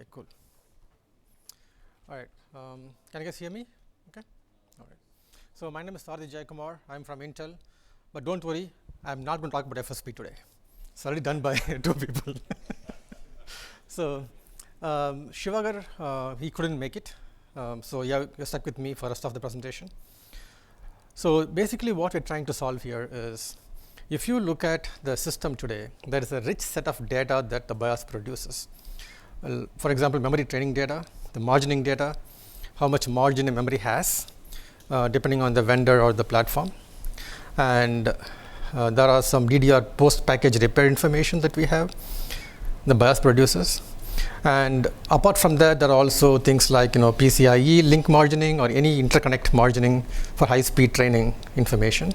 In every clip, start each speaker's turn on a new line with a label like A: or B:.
A: Okay, cool. All right. Can you guys hear me? Okay. All right. So my name is Sarathy Jayakumar. I'm from Intel, but don't worry, I'm not going to talk about FSP today. It's already done by two people. So Sivagar, he couldn't make it. So you're stuck with me for the rest of the presentation. So basically what we're trying to solve here is, if you look at the system today, there is a rich set of data that the BIOS produces. Well, for example, memory training data, the margining data, how much margin a memory has, depending on the vendor or the platform. And there are some DDR post-package repair information that we have, the BIOS produces. And apart from that, there are also things like PCIe link margining or any interconnect margining for high-speed training information.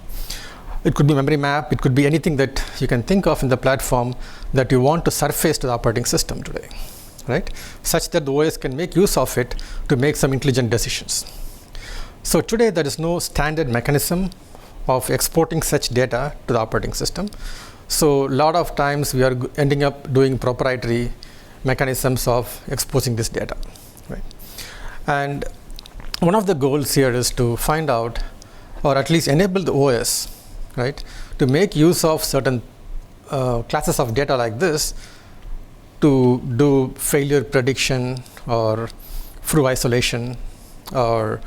A: It could be memory map, it could be anything that you can think of in the platform that you want to surface to the operating system today, right? Such that the OS can make use of it to make some intelligent decisions. So today there is no standard mechanism of exporting such data to the operating system. So a lot of times we are ending up doing proprietary mechanisms of exposing this data, right? And one of the goals here is to find out, or at least enable the OS, right, to make use of certain classes of data like this to do failure prediction or through isolation or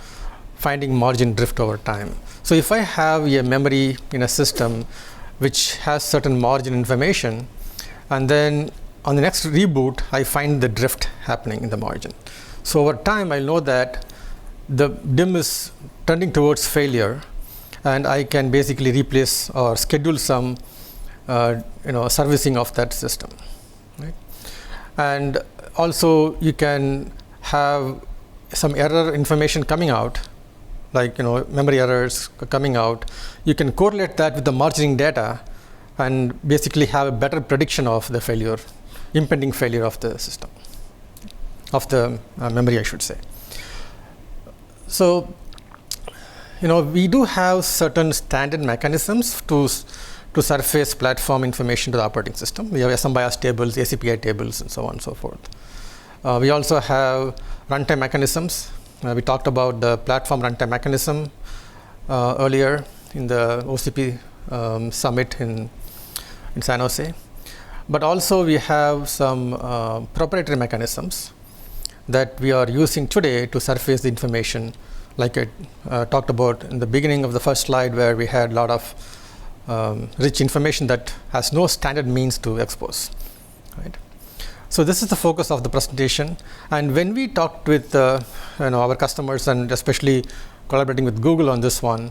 A: finding margin drift over time. So if I have a memory in a system which has certain margin information, and then on the next reboot, I find the drift happening in the margin. So over time, I know that the DIMM is tending towards failure, and I can basically replace or schedule some servicing of that system, right? And also you can have some error information coming out, like memory errors coming out. You can correlate that with the margining data and basically have a better prediction of the failure, impending failure of the system, of the memory, I should say. So we do have certain standard mechanisms to surface platform information to the operating system. We have SM BIOS tables, ACPI tables, and so on and so forth. We also have runtime mechanisms. We talked about the platform runtime mechanism earlier in the OCP summit in San Jose. But also we have some proprietary mechanisms that we are using today to surface the information, like I talked about in the beginning of the first slide, where we had a lot of rich information that has no standard means to expose, right? So this is the focus of the presentation. And when we talked with our customers, and especially collaborating with Google on this one,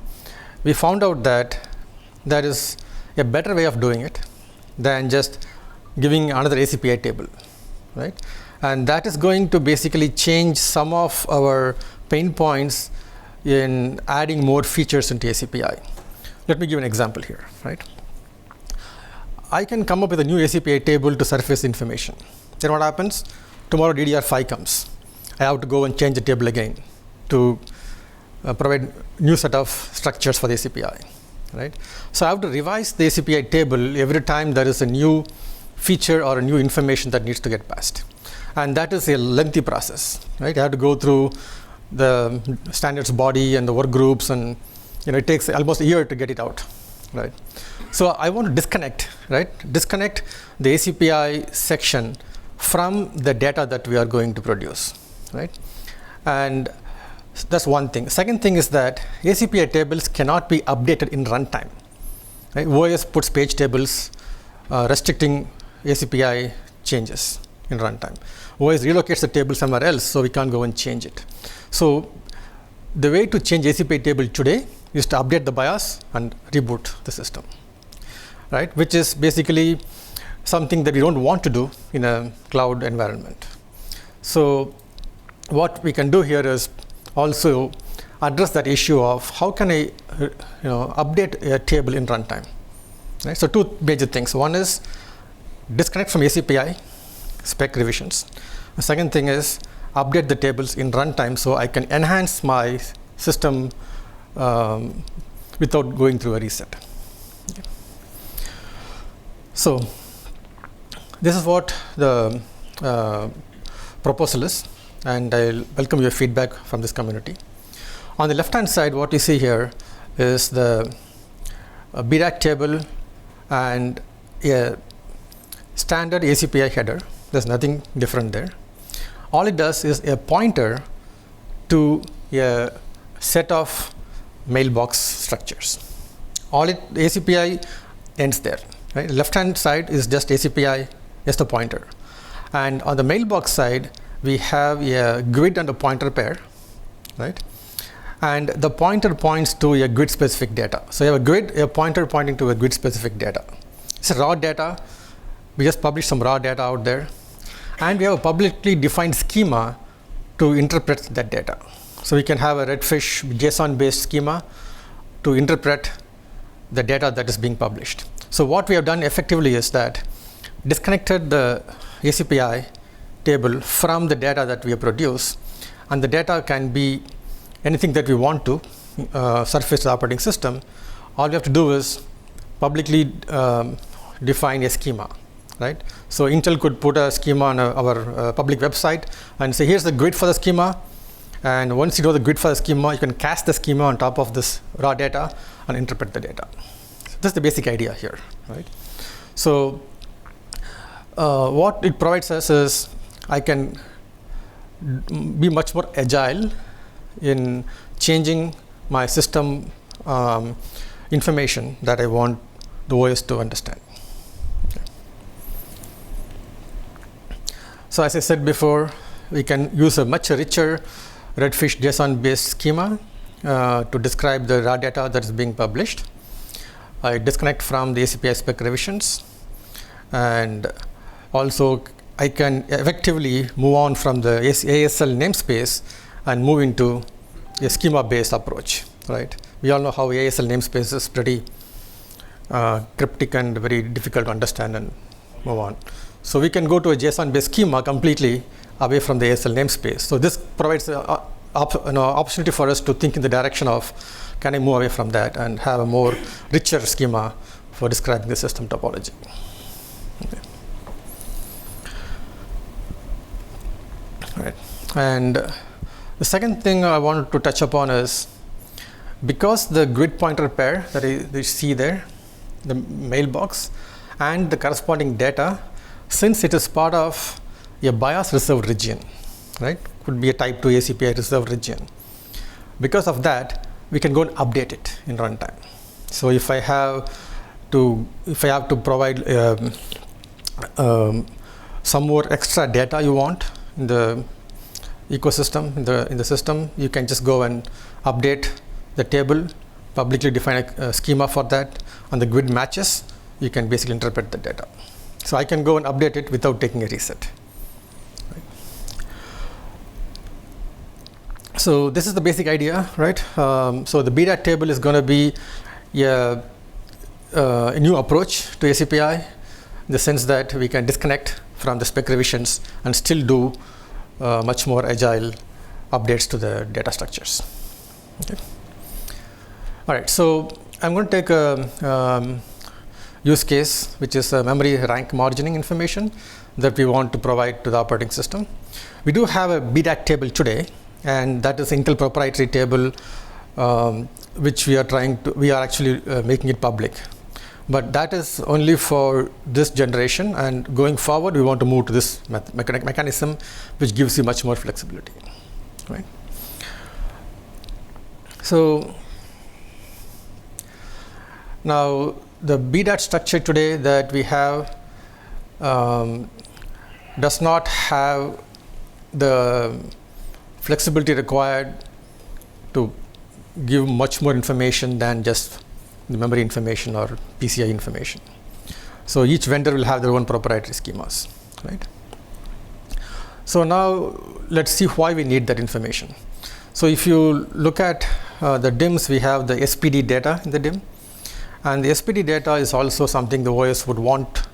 A: we found out that there is a better way of doing it than just giving another ACPI table, right? And that is going to basically change some of our pain points in adding more features into ACPI. Let me give an example here, right? I can come up with a new ACPI table to surface information. Then what happens? Tomorrow DDR5 comes. I have to go and change the table again to provide new set of structures for the ACPI, right? So I have to revise the ACPI table every time there is a new feature or a new information that needs to get passed. And that is a lengthy process, right? I have to go through the standards body and the work groups, and it takes almost a year to get it out, right? So I want to disconnect, right? Disconnect the ACPI section from the data that we are going to produce, right? And that's one thing. Second thing is that ACPI tables cannot be updated in runtime, right? OS puts page tables restricting ACPI changes in runtime. OS relocates the table somewhere else, so we can't go and change it. So the way to change ACPI table today is to update the BIOS and reboot the system, right? Which is basically something that we don't want to do in a cloud environment. So what we can do here is also address that issue of how can I update a table in runtime, right? So two major things. One is disconnect from ACPI spec revisions. The second thing is update the tables in runtime so I can enhance my system without going through a reset. Okay. So this is what the proposal is, and I'll welcome your feedback from this community. On the left-hand side, what you see here is the BDAT table and a standard ACPI header. There's nothing different there. All it does is a pointer to a set of mailbox structures. The ACPI ends there. Right? Left-hand side is just ACPI, just a pointer. And on the mailbox side, we have a GUID and a pointer pair, right? And the pointer points to a GUID-specific data. So you have a GUID, a pointer pointing to a GUID-specific data. It's raw data. We just published some raw data out there. And we have a publicly defined schema to interpret that data. So we can have a Redfish JSON-based schema to interpret the data that is being published. So what we have done effectively is that disconnected the ACPI table from the data that we have produced, and the data can be anything that we want to surface the operating system. All we have to do is publicly define a schema, right? So Intel could put a schema on our public website and say, here's the GUID for the schema. And once you know the GUID for the schema, you can cast the schema on top of this raw data and interpret the data. So that's the basic idea here, right? So what it provides us is I can be much more agile in changing my system information that I want the OS to understand. Okay. So as I said before, we can use a much richer Redfish JSON-based schema to describe the raw data that is being published. I disconnect from the ACPI spec revisions, and also I can effectively move on from the ASL namespace and move into a schema-based approach, right? We all know how ASL namespace is pretty cryptic and very difficult to understand and move on. So we can go to a JSON-based schema completely away from the ASL namespace. So this provides an opportunity for us to think in the direction of, can I move away from that and have a more richer schema for describing the system topology. Okay. All right. And the second thing I wanted to touch upon is, because the GUID pointer pair that you see there, the mailbox, and the corresponding data, since it is part of a BIOS reserved region, right? Could be a type 2 ACPI reserved region. Because of that, we can go and update it in runtime. So if I have to provide some more extra data you want in the ecosystem, in the system, you can just go and update the table, publicly define a schema for that, and the GUID matches, you can basically interpret the data. So I can go and update it without taking a reset. Right. So this is the basic idea, right? So the BDAT table is going to be a new approach to ACPI, in the sense that we can disconnect from the spec revisions and still do much more agile updates to the data structures. Okay. All right, so I'm going to take a use case, which is a memory rank margining information that we want to provide to the operating system. We do have a BDAT table today, and that is Intel proprietary table, which we are actually making it public. But that is only for this generation, and going forward, we want to move to this mechanism, which gives you much more flexibility, right? So now the BDAT structure today that we have does not have the flexibility required to give much more information than just the memory information or PCI information. So each vendor will have their own proprietary schemas, right? So now let's see why we need that information. So if you look at the DIMMs, we have the SPD data in the DIMM, and the SPD data is also something the OS would want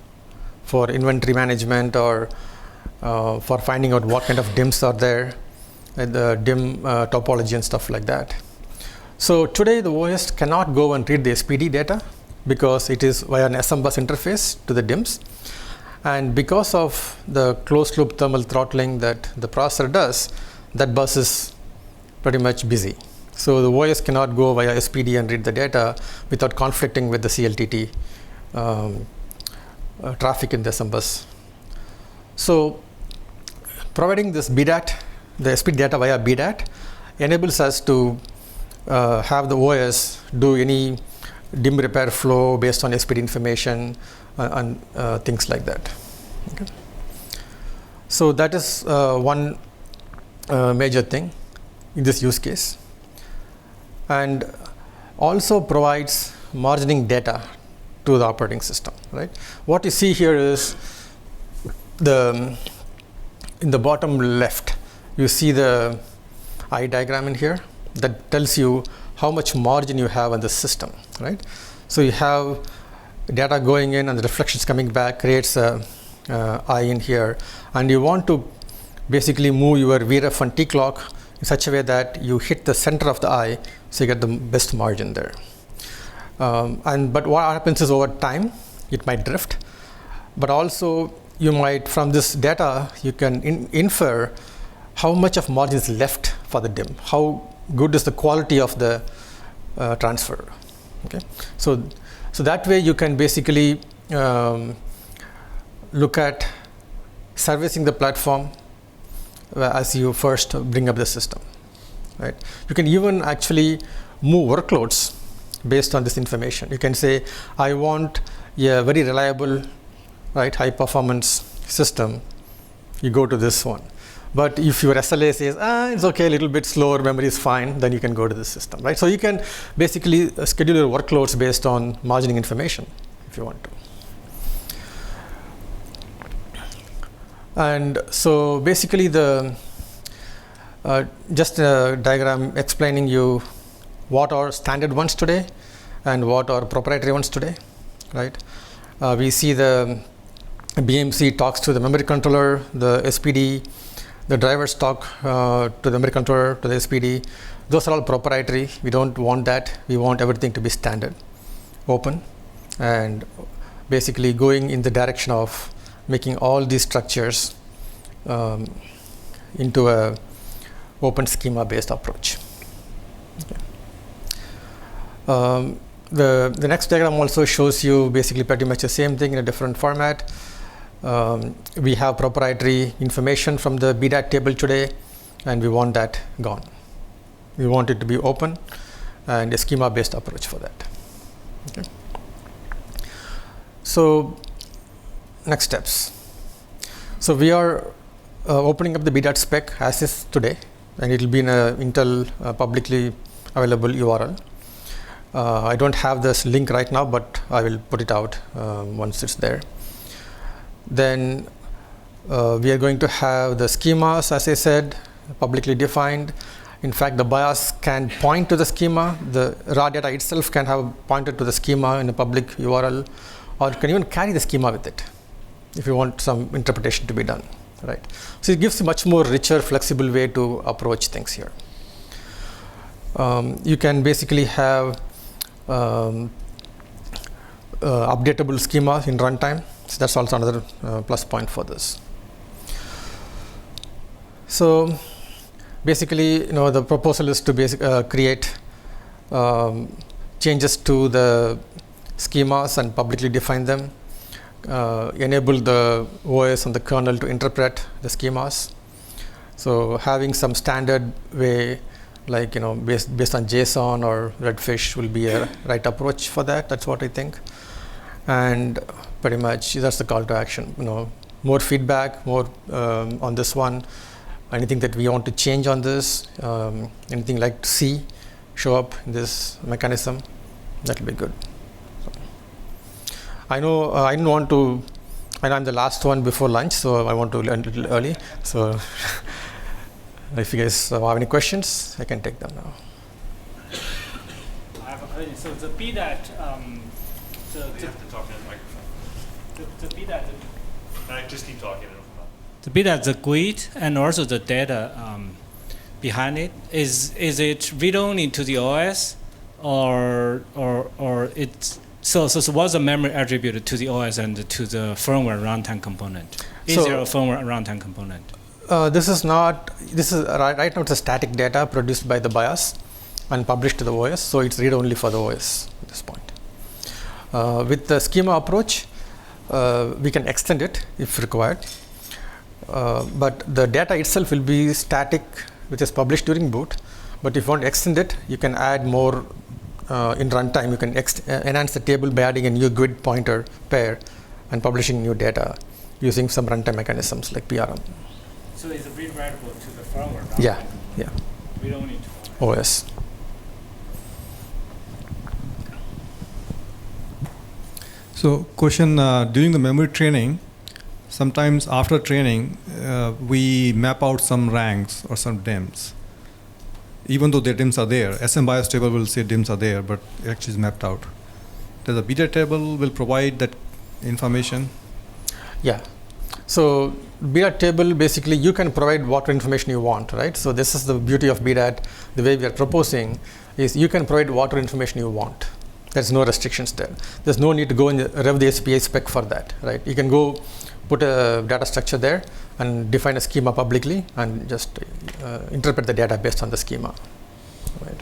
A: for inventory management or for finding out what kind of DIMMs are there, and the DIMM topology and stuff like that. So today the OS cannot go and read the SPD data because it is via an SMBus interface to the DIMMs, And because of the closed loop thermal throttling that the processor does, that bus is pretty much busy. So the OS cannot go via SPD and read the data without conflicting with the CLTT traffic in the SM bus. So providing this BDAT, the SPD data via BDAT, enables us to have the OS do any dim repair flow based on SPD information and things like that. Okay. So that is one major thing in this use case, and also provides margining data to the operating system. Right. What you see here is in the bottom left, you see the eye diagram in here that tells you how much margin you have on the system. Right. So you have data going in and the reflections coming back, creates a eye in here, and you want to basically move your VREF and T clock in such a way that you hit the center of the eye, so you get the best margin there. But what happens is over time it might drift, but also you might, from this data, you can infer how much of margin is left for the DIM, how good is the quality of the transfer. Okay, so that way you can basically look at servicing the platform as you first bring up the system. Right? You can even actually move workloads based on this information. You can say, I want a very reliable, right, high performance system. You go to this one. But if your SLA says, it's okay, a little bit slower, memory is fine, then you can go to this system. Right? So you can basically schedule your workloads based on margining information if you want to. And so basically just a diagram explaining you what are standard ones today and what are proprietary ones today, right? We see the BMC talks to the memory controller, the SPD, the drivers talk to the memory controller, to the SPD. Those are all proprietary. We don't want that. We want everything to be standard, open, and basically going in the direction of making all these structures into a open schema based approach. Okay. The next diagram also shows you basically pretty much the same thing in a different format. We have proprietary information from the BDAT table today, and we want that gone. We want it to be open and a schema based approach for that. Okay. So next steps. So we are opening up the BDAT spec as is today, and it will be in a Intel publicly available URL. I don't have this link right now, but I will put it out once it's there. Then we are going to have the schemas, as I said, publicly defined. In fact, the BIOS can point to the schema. The raw data itself can have pointed to the schema in a public URL, or you can even carry the schema with it if you want some interpretation to be done, right? So it gives a much more richer, flexible way to approach things here. You can basically have updatable schemas in runtime. So that's also another plus point for this. So basically, the proposal is to create changes to the schemas and publicly define them. Enable the OS and the kernel to interpret the schemas. So having some standard way, like based on JSON or Redfish, will be a right approach for that. That's what I think. And pretty much that's the call to action. More feedback, more on this one. Anything that we want to change on this, anything like to see show up in this mechanism, that will be good. I know I didn't want to. I know I'm the last one before lunch, so I want to learn a little early. So if you guys have any questions, I can take them now.
B: I have a question. So the BDAT,
C: you have to talk in the microphone.
B: the BDAT.
C: Just keep talking.
B: The BDAT, the GUID, and also the data behind it, is it read only to the OS, or So what's the memory attributed to the OS and to the firmware runtime component? Is
A: So-
B: there a firmware runtime component?
A: This is right now it's a static data produced by the BIOS and published to the OS, so it's read only for the OS at this point. With the schema approach, we can extend it if required, but the data itself will be static, which is published during boot. But if you want to extend it, you can add more in runtime. You can enhance the table by adding a new GUID pointer pair and publishing new data using some runtime mechanisms like PRM.
B: So it's read writable to the firmware runtime?
A: Yeah.
B: We don't need to.
A: OS.
D: So question, during the memory training, sometimes after training, we map out some ranks or some DIMMs. Even though the DIMMs are there, SM BIOS table will say DIMMs are there, but it actually is mapped out. Does the BDAT table will provide that information?
A: Yeah. So BDAT table, basically you can provide whatever information you want, right? So this is the beauty of BDAT. The way we are proposing is you can provide whatever information you want. There's no restrictions there. There's no need to go and rev the SPA spec for that, right? You can go put a data structure there and define a schema publicly and just interpret the data based on the schema. Right.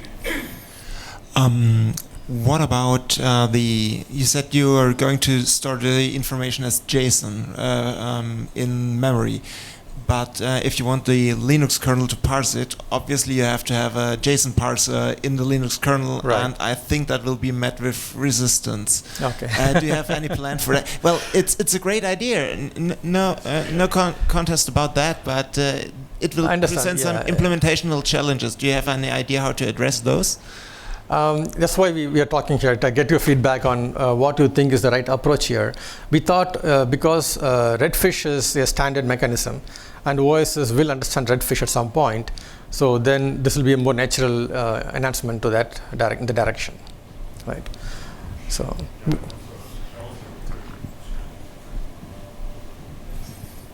E: What about you said you are going to store the information as JSON in memory, but if you want the Linux kernel to parse it, obviously you have to have a JSON parser in the Linux kernel,
A: right.
E: And I think that will be met with resistance.
A: Okay.
E: Do you have any plan for that? Well, it's a great idea. No contest about that, but it will present some implementational challenges. Do you have any idea how to address those?
A: That's why we are talking here, to get your feedback on what you think is the right approach here. We thought because Redfish is a standard mechanism and OSs will understand Redfish at some point, so then this will be a more natural enhancement to that in the direction, right? So.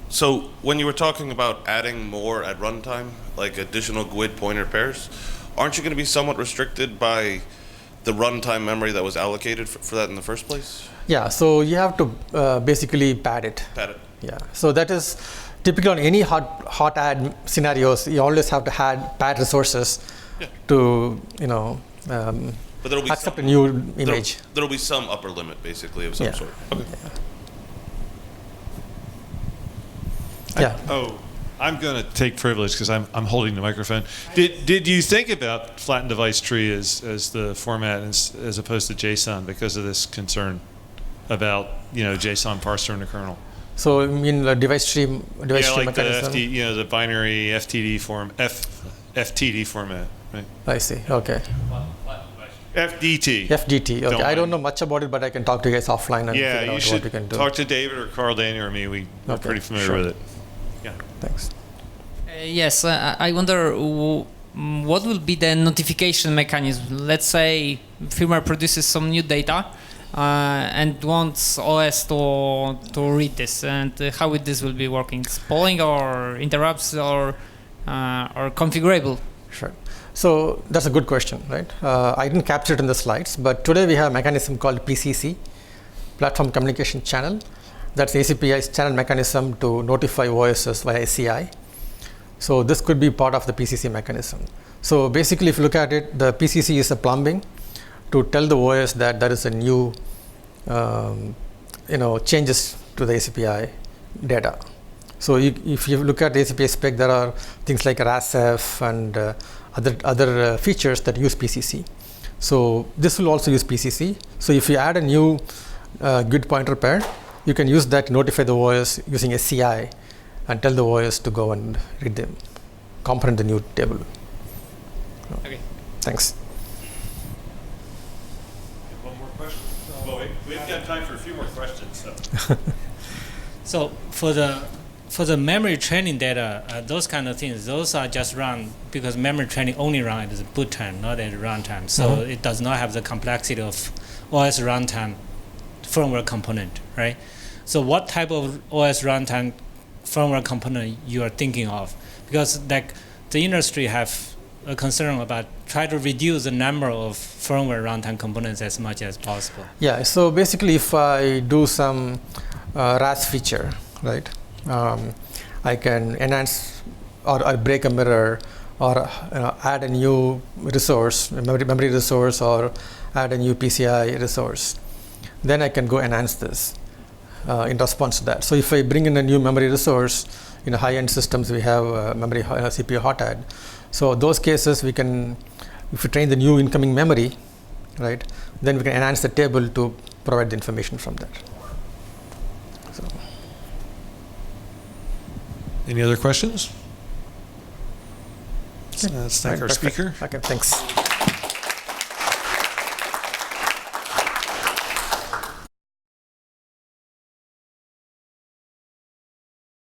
C: So when you were talking about adding more at runtime, like additional GUID pointer pairs, aren't you going to be somewhat restricted by the runtime memory that was allocated for that in the first place?
A: Yeah, so you have to basically pad it.
C: Pad it.
A: Yeah, so that is typically on any hot add scenarios. You always have to pad resources to
C: but there'll be
A: accept a new image.
C: There'll be some upper limit, basically, of some sort. Okay.
A: Yeah.
F: I'm going to take privilege because I'm holding the microphone. Did you think about flattened device tree as the format as opposed to JSON because of this concern about JSON parser in the kernel?
A: So you mean the device tree
F: like
A: mechanism?
F: the binary FTD FTD format, right?
A: I see. Okay.
F: FDT.
A: FDT. Okay. I don't know much about it, but I can talk to you guys offline and figure out what we can do.
F: Talk to David or Carl Daniel or me. We're pretty familiar with it. Yeah.
A: Thanks.
G: Yes, I wonder what will be the notification mechanism. Let's say firmware produces some new data and wants OS to read this, and how this will be working? It's polling or interrupts or configurable?
A: Sure. So that's a good question, right? I didn't capture it in the slides, but today we have a mechanism called PCC, Platform Communication Channel. That's ACPI's channel mechanism to notify OSs via SCI. So this could be part of the PCC mechanism. So basically, if you look at it, the PCC is a plumbing to tell the OS that there is a new, changes to the ACPI data. So if you look at the ACPI spec, there are things like RASF and other features that use PCC. So this will also use PCC. So if you add a new GUID pointer pair, you can use that to notify the OS using SCI and tell the OS to go and read them, comprehend the new table.
G: Okay.
A: Thanks.
F: One more question? Well, we've got time for a few more questions.
B: So for the memory training data, those kind of things, those are just run because memory training only run at the boot time, not at runtime. So it does not have the complexity of OS runtime firmware component, right? So what type of OS runtime firmware component you are thinking of? Because like the industry have a concern about try to reduce the number of firmware runtime components as much as possible.
A: Yeah, so basically if I do some RAS feature, right, I can enhance or break a mirror or add a new resource, memory resource, or add a new PCI resource. Then I can go enhance this in response to that. So if I bring in a new memory resource, in high-end systems we have memory CPU hot add. So those cases we can, if we train the new incoming memory, right, then we can enhance the table to provide the information from that. So.
F: Any other questions? Let's thank our
A: Perfect.
F: speaker.
A: Okay, thanks.